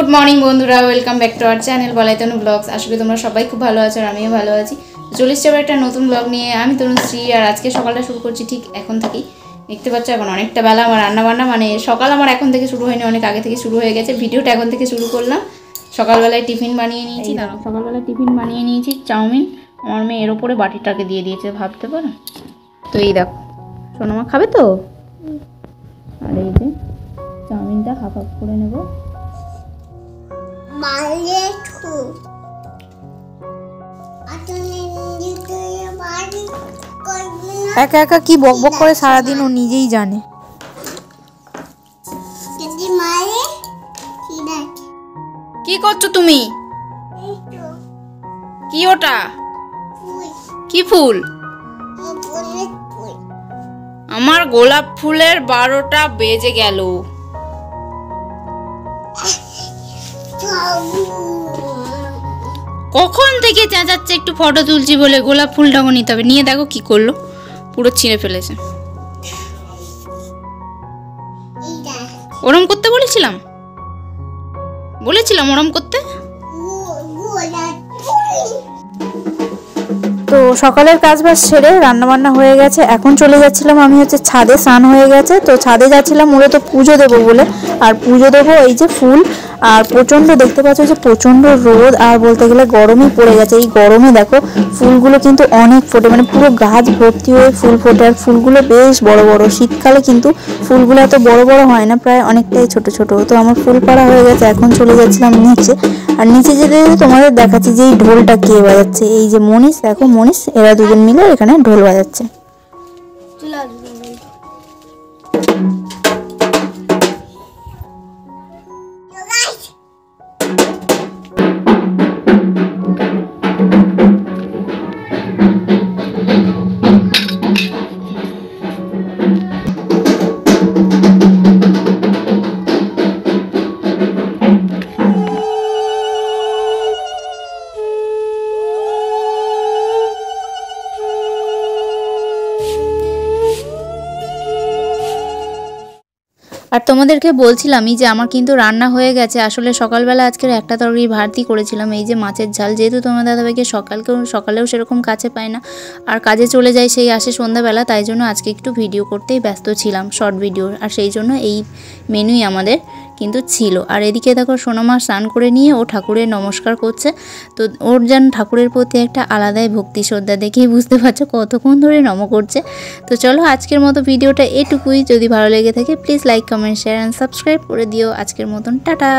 Good morning বন্ধুরা, welcome back to our channel বলাইতনু vlogs. আশা করি তোমরা সবাই খুব ভালো আছো আর আমিও ভালো আছি। চলে এসেছি আবার একটা নতুন ব্লগ নিয়ে। আমি তনুশ্রী, আর আজকে সকালটা শুরু করছি ঠিক এখন থেকেই। দেখতে পাচ্ছ এখন অনেকটা বেলা। আমার রান্নাবান্না মানে সকাল আমার এখন থেকে শুরু হয়নি, অনেক আগে থেকে শুরু হয়ে গেছে। ভিডিওটা এখন থেকে শুরু করলাম। সকালবেলায় টিফিন বানিয়ে নিয়েছি। সকালবেলায় টিফিন বানিয়ে নিয়েছি চাউমিন। আমার মেয়ে এর ওপরে বাটিটাকে দিয়ে দিয়েছে, ভাবতে পারো। তো এই দেখো, সোনামা খাবে তো। আর এই যে চাউমিনটা হাফ হাফ করে নেব। একা একা কি বক বক করে সারাদিন ও নিজেই জানে। কি করছো তুমি? কি ওটা? কি ফুল? আমার গোলাপ ফুলের 12টা বেজে গেল। কখন থেকে চেঁচাচ্ছে একটু ফটো তুলছি বলে। গোলাপ ফুলটাও নিতে হবে। নিয়ে দেখো কি করলো, পুরো ছিঁড়ে ফেলেছে। ওরম করতে বলেছিলাম ওরম করতে। তো সকালের কাজ বাজ সেরে রান্নাবান্না হয়ে গেছে। এখন চলে যাচ্ছিলাম আমি ছাদে। স্নান হয়ে গেছে তো ছাদে যাচ্ছিলাম মূলত পুজো দেবো বলে। আর পুজো দেবো এই যে ফুল। আর প্রচণ্ড দেখতে পাচ্ছ যে প্রচণ্ড রোদ, আর বলতে গেলে গরমই পড়ে গেছে। এই গরমে দেখো ফুলগুলো কিন্তু অনেক ফোটে, মানে পুরো গাছ ভর্তি হয়ে ফুল ফোটে। আর ফুলগুলো বেশ বড় বড়। শীতকালে কিন্তু ফুলগুলো এত বড় বড় হয় না, প্রায় অনেকটাই ছোট ছোট। তো আমার ফুল পাড়া হয়ে গেছে, এখন চলে যাচ্ছিলাম নিচে। আর নিচে যেতে যেতে তোমাদের দেখাচ্ছি যে এই ঢোলটা কে বাজাচ্ছে। এই যে মনীষ, দেখো মনীষ, এরা দুজন মিলে এখানে ঢোল বাজাচ্ছে। আর তোমাদেরকে বলছিলামই যে আমার কিন্তু রান্না হয়ে গেছে। আসলে সকালবেলা আজকের একটা তরকারি ভাতই করেছিলাম, এই যে মাছের ঝাল। যেহেতু তোমার দাদাভাইকে সকালেও সেরকম কাছে পায় না, আর কাজে চলে যায়, সেই আসে সন্ধ্যাবেলা, তাই জন্য আজকে একটু ভিডিও করতেই ব্যস্ত ছিলাম, শর্ট ভিডিও। আর সেই জন্য এই মেনুই আমাদের কিন্তু ছিল। আর এদিকে দেখো সোনামা স্নান করে নিয়ে ও ঠাকুরের নমস্কার করছে। তো ওর যেন ঠাকুরের প্রতি একটা আলাদাই ভক্তি শ্রদ্ধা, দেখেই বুঝতে পারছো কতক্ষণ ধরে নম করছে। তো চলো আজকের মতো ভিডিওটা এটুকুই। যদি ভালো লেগে থাকে please like, comment, share and subscribe করে দিও। আজকের মতন টাটা।